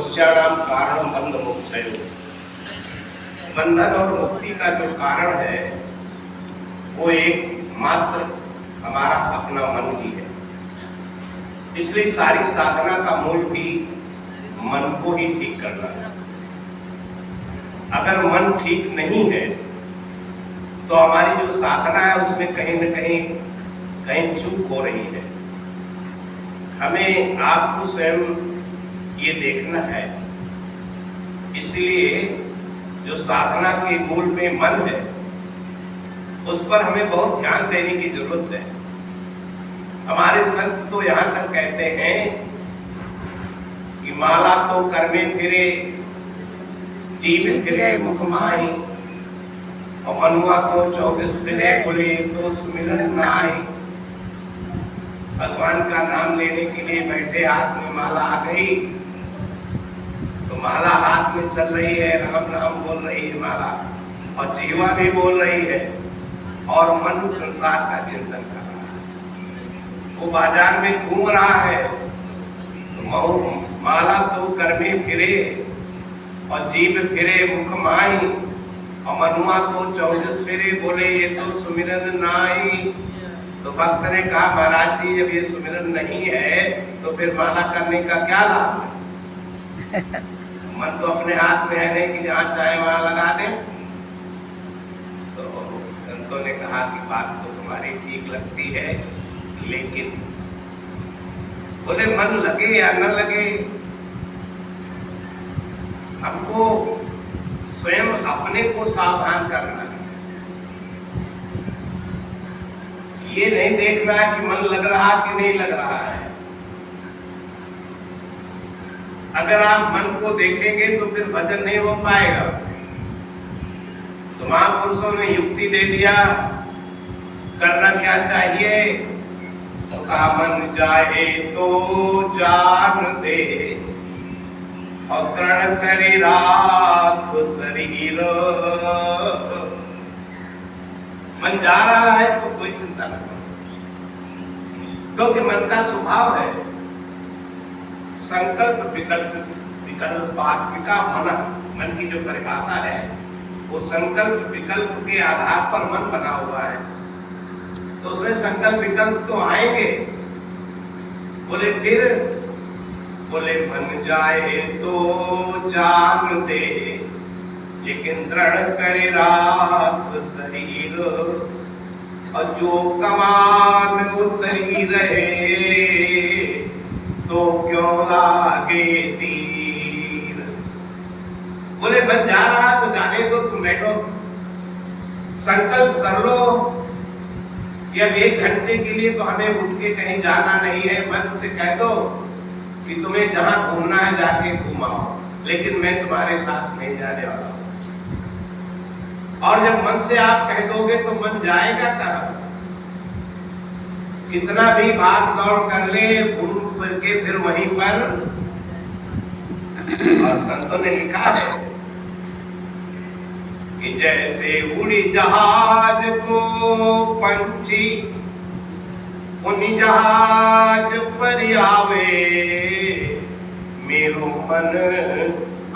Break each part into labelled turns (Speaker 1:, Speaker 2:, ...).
Speaker 1: मनुष्याणाम कारणम बंध मोक्षयो। बंधन और मुक्ति का जो कारण है वो एक मात्र हमारा अपना मन ही है। इसलिए सारी साधना का मूल भी मन को ही ठीक करना है। अगर मन ठीक नहीं है तो हमारी जो साधना है उसमें कहीं न कहीं चूक हो रही है। हमें आपको स्वयं ये देखना है। इसलिए जो साधना के मूल में मन है उस पर हमें बहुत ध्यान देने की जरूरत है। हमारे संत तो यहाँ तक कहते हैं कि माला तो कर्मे फिरे, जीव फिरे मुख माही, और मनुआ तो 24 फिरे बोले तो सुमिरन नाई। भगवान का नाम लेने के लिए बैठे, हाथ में माला आ गई तो माला हाथ में चल रही है, राम राम बोल रही है माला, और जीवा भी बोल रही है, और मन संसार का चिंतन कर रहा है। वो बाजार में घूम रहा है तो माला तो कर्मे फिरे और जीव फिरे मुख माही, और मनुआ तो 24 फिरे बोले ये तो सुमिरन नाई। तो भक्त ने कहा महाराज जी जब ये सुमिरन नहीं है तो फिर माला करने का क्या लाभ है? मन तो अपने हाथ में है नहीं कि जहाँ चाहे वहां लगा दे। तो संतों ने कहा कि बात तो तुम्हारी ठीक लगती है, लेकिन बोले मन लगे या न लगे, हमको स्वयं अपने को सावधान करना है। ये नहीं देखना है कि मन लग रहा कि नहीं लग रहा है। अगर आप मन को देखेंगे तो फिर भजन नहीं हो पाएगा। तो महापुरुषों ने युक्ति दे दिया, करना क्या चाहिए? तो कहा मन जाए तो जान दे, और तृण करी राख शरीर। मन जा रहा है तो कोई चिंता न करो, क्योंकि मन का स्वभाव है संकल्प विकल्पात्मिका मन की जो परिभाषा है वो संकल्प विकल्प के आधार पर मन बना हुआ है। तो उसमें संकल्प विकल्प तो आएंगे। बोले फिर बोले मन जाए तो जान दे, लेकिन दृढ़ करे राख शरीर, और जो कमान उतरी रहे तो क्यों लागे तीर। बोले बन जा रहा तो जाने दो, तुम बैठो, संकल्प कर लो कि अब 1 घंटे के लिए तो हमें उठ के कहीं जाना नहीं है। मन से कह दो कि तुम्हें जहां घूमना है जाके घुमाओ, लेकिन मैं तुम्हारे साथ नहीं जाने वाला हूं। और जब मन से आप कह दोगे तो मन जाएगा कहां? कितना भी भाग दौड़ कर ले, घूम करके फिर वहीं पर। और संतों ने लिखा है कि जैसे उड़ी जहाज को पंछी, उन्हीं जहाज पर आवे, मेरो मन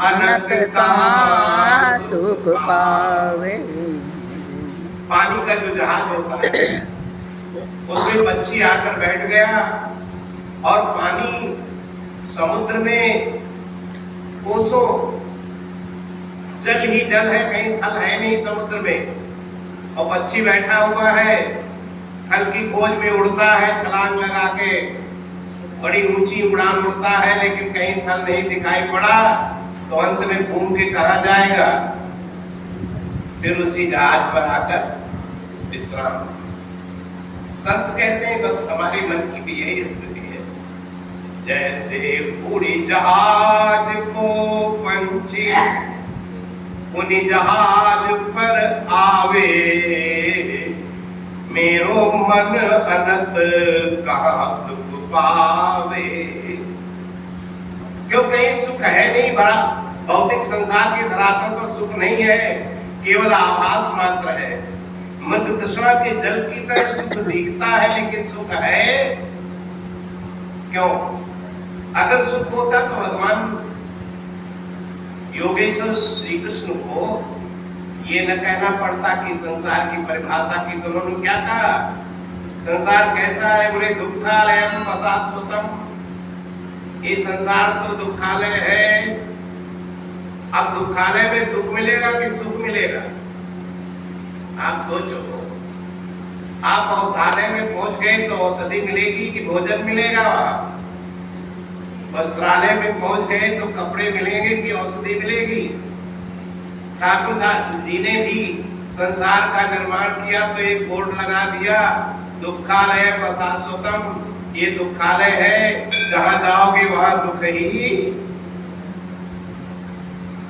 Speaker 1: अनंत कहाँ सुख पावे। पानी का जो जहाज होता है उसमें पक्षी आकर बैठ गया, और पानी समुद्र में कोसों जल ही जल है, कहीं थल है नहीं समुद्र में, और पक्षी बैठा हुआ है, थल की खोज में उड़ता है छलांग लगा के, बड़ी ऊंची उड़ान उड़ता है, लेकिन कहीं थल नहीं दिखाई पड़ा। तो अंत में घूम के कहाँ जाएगा? फिर उसी जहाज पर आकर विश्राम। संत कहते हैं बस हमारे मन की भी यही स्थिति है। जैसे उड़ी जहाज को पंछी, उन्हीं जहाज पर आवे, मेरो मन अनंत कहाँ सुख पावे। क्यों कहीं सुख है नहीं, बड़ा भौतिक संसार के धरातल पर सुख नहीं है, केवल आभास मात्र है। मृत तृष्णा के जल की तरह सुख दिखता है, लेकिन सुख है क्यों? अगर सुख होता तो भगवान योगेश्वर श्री कृष्ण को ये न कहना पड़ता कि संसार की परिभाषा की। तो उन्होंने क्या कहा, संसार कैसा है? बोले दुखालयम अशाश्वतम, ये संसार तो दुखालय है। अब दुखालय में दुख मिलेगा कि सुख मिलेगा? आप सोचो। आप औषधालय में पहुंच गए तो औषधि मिलेगी कि भोजन मिलेगा? वस्त्रालय में पहुंच गए तो कपड़े मिलेंगे कि औषधि मिलेगी? ठाकुर साहब जी ने भी संसार का निर्माण किया तो एक बोर्ड लगा दिया, दुखालय अशाश्वतम, ये दुखालय है, जहां जाओगे वहां दुख ही।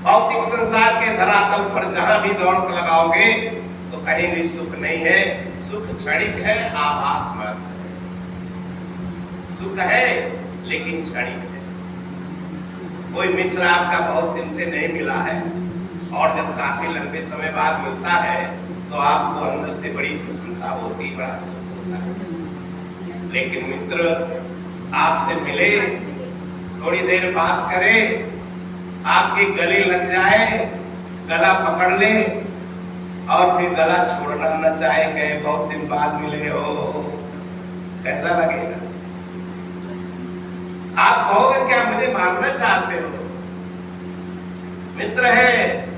Speaker 1: भौतिक संसार के धरातल पर जहां भी दौड़ लगाओगे तो कहीं भी सुख नहीं है। सुख क्षणिक है, आभास मात्र है। सुख है लेकिन क्षणिक है। कोई मित्र आपका बहुत दिन से नहीं मिला है और जब काफी लंबे समय बाद मिलता है तो आपको अंदर से बड़ी प्रसन्नता होती, बड़ा होता है। लेकिन मित्र आपसे मिले, थोड़ी देर बात करे, आपके गले लग जाए, गला पकड़ ले और फिर गला छोड़ना न चाहे, कहे बहुत दिन बाद मिले हो, कैसा लगेगा? आप कहोगे क्या मुझे मारना चाहते हो? मित्र है,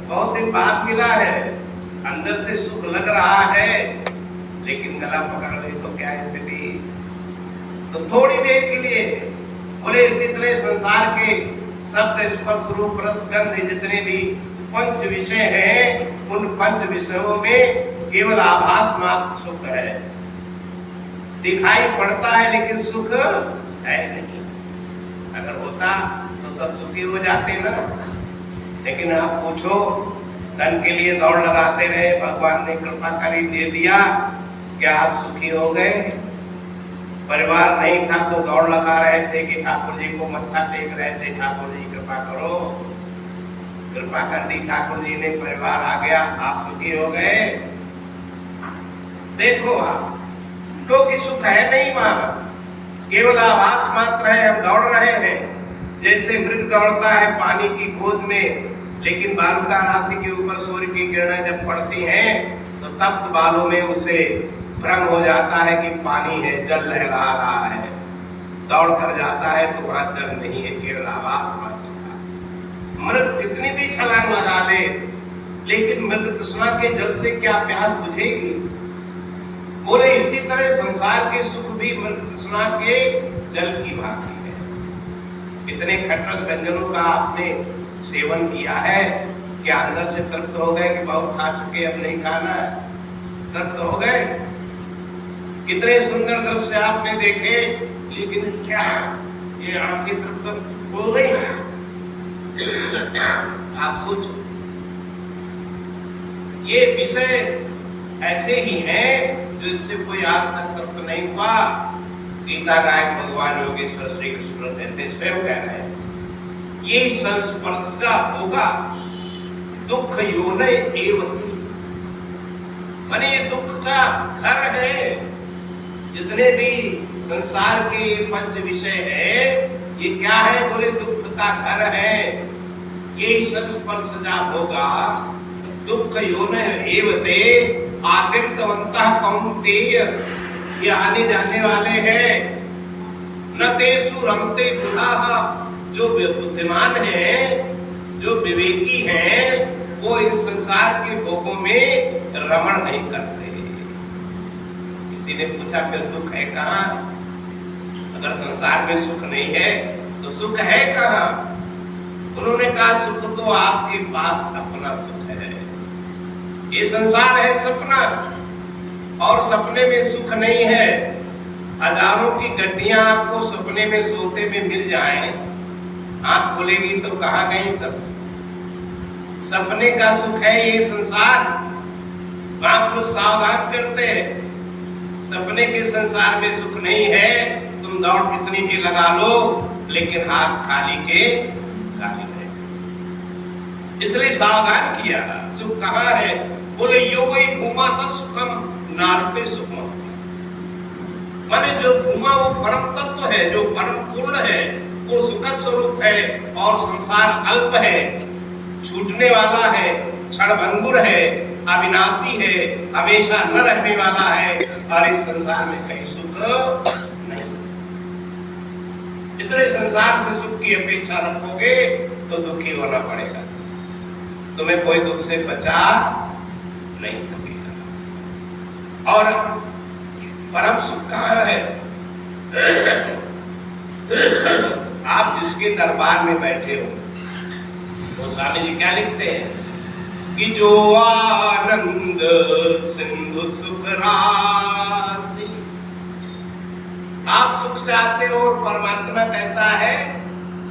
Speaker 1: बहुत दिन बाद मिला है, अंदर से सुख लग रहा है, लेकिन गला पकड़ ले तो क्या स्थिति? तो थोड़ी देर के लिए बोले इसी तरह संसार के शब्द स्पर्श रूप रस गंध जितने भी पंच विषय हैं, उन पंच विषयों में केवल आभास मात्र सुख है, दिखाई पड़ता है लेकिन सुख है नहीं। अगर होता तो सब सुखी हो जाते ना। लेकिन आप पूछो, धन के लिए दौड़ लगाते रहे, भगवान ने कृपा करी दे दिया, क्या आप सुखी हो गए? परिवार नहीं था तो दौड़ लगा रहे थे कि ठाकुर जी को मत्था टेक रहे थे, ठाकुर जी कृपा करो, कृपा कर दी ठाकुर जी ने, परिवार आ गया, आप सुखी हो गए? देखो आप, क्योंकि सुख है नहीं वहां, केवल आभास मात्र है। हम दौड़ रहे हैं जैसे मृग दौड़ता है पानी की खोज में, लेकिन बालुका राशि के ऊपर सूर्य की किरणें जब पड़ती हैं तो तप्त बालों में उसे भ्रम हो जाता है कि पानी है, जल लहरा रहा है। दौड़ कर जाता है तो वहां जल नहीं है, केवल आभास मात्र था। मृग कितनी भी छलांग लगा ले, लेकिन मृग तृष्णा के जल से क्या प्यास बुझेगी? बोले इसी तरह संसार के सुख भी मृग तृष्णा के जल की भांति है। इतने खटरस व्यंजनों का आपने सेवन किया है, क्या अंदर से तृप्त हो गए कि बहुत खा चुके अब नहीं खाना है? तृप्त हो गए? कितने सुंदर दृश्य आपने देखे, लेकिन क्या ये आंखें तृप्त हो गई? आप सोचो, ये विषय ऐसे ही हैं जिससे कोई आज तक तृप्त नहीं हुआ। गीता गायक भगवान योगेश्वर श्री कृष्ण कहते स्वयं कह रहे हैं, ये संस्पर्शा होगा दुख योनय एवती, माने ये दुख का घर है। जितने भी संसार के पंच विषय है, ये क्या है? बोले दुख का घर है। ये संस्पर्शा होगा दुख योनय एवते आदित्यवंतः कौन्तेय, ये आने जाने वाले हैं। न तेषु रमते बुधाः, जो बुद्धिमान है, जो विवेकी हैं, वो इन संसार के भोगों में रमण नहीं करते। किसी ने पूछा फिर सुख है कहाँ? अगर संसार में सुख नहीं है तो सुख है कहाँ? उन्होंने कहा सुख तो आपके पास अपना सुख है। ये संसार है सपना, और सपने में सुख नहीं है। हजारों की गड्डियां आपको सपने में सोते में मिल जाएं, आंख खुलेगी तो कहाँ गई सब? सपने का सुख है ये संसार। आप लोग सावधान करते हैं, सपने के संसार में सुख नहीं है। तुम दौड़ कितनी भी लगा लो, लेकिन हाथ खाली के खाली रहे। इसलिए सावधान किया। सुख कहाँ है? बोले योगी भूमा सुखम नार्पे सुखमस्ति, माने जो भूमा वो परम तत्व है, जो परम पूर्ण है, वो सुख स्वरूप है, और संसार अल्प है, छूटने वाला है, क्षणभंगुर है, अविनाशी है, हमेशा न रहने वाला है और इस संसार में कहीं सुख नहीं। इतने संसार से सुख की अपेक्षा रखोगे तो दुखी होना पड़ेगा, तुम्हें कोई दुख से बचा नहीं सकेगा। और परम सुख कहाँ है? आप जिसके दरबार में बैठे हो, वो स्वामी जी क्या लिखते हैं कि जो आनंद सिंधु सुख राशि। आप सुख चाहते हो और परमात्मा कैसा है?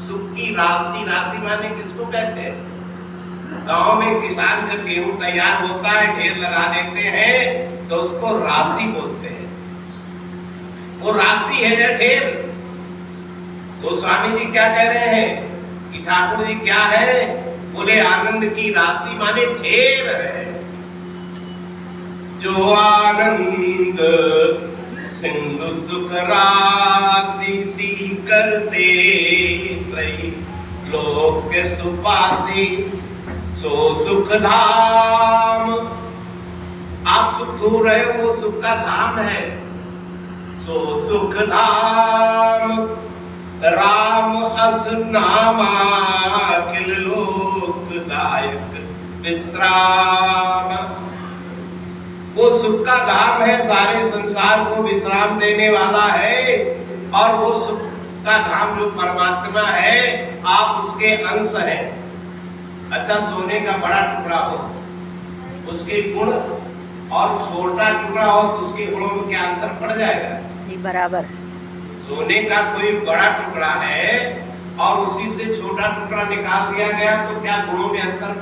Speaker 1: सुख की राशि। राशि माने किसको कहते हैं? गांव में किसान जब गेहूं तैयार होता है, ढेर लगा देते हैं तो उसको राशि बोलते हैं। वो राशि है ना ढेर। तो स्वामी जी क्या कह रहे हैं कि ठाकुर जी क्या है? बोले आनंद की राशि माने ढेर है। जो आनंद सिंधु सुख राशि सी करते लोक के सुपासी सो सुख धाम। आप सुख ढूंढ रहे हो, वो सुख का धाम है। सो सुख धाम राम अस नामा अखिल लोकदायक विश्राम। वो सुख का धाम है, सारे संसार को विश्राम देने वाला है। और वो सुख का धाम जो परमात्मा है, आप उसके अंश हैं। अच्छा, सोने का बड़ा टुकड़ा हो, उसके गुण और छोटा टुकड़ा हो तो उसके गुणों में क्या अंतर पड़ जाएगा?
Speaker 2: बराबर।
Speaker 1: सोने का कोई बड़ा टुकड़ा है और उसी से छोटा टुकड़ा निकाल दिया गया तो क्या गुणों में अंतर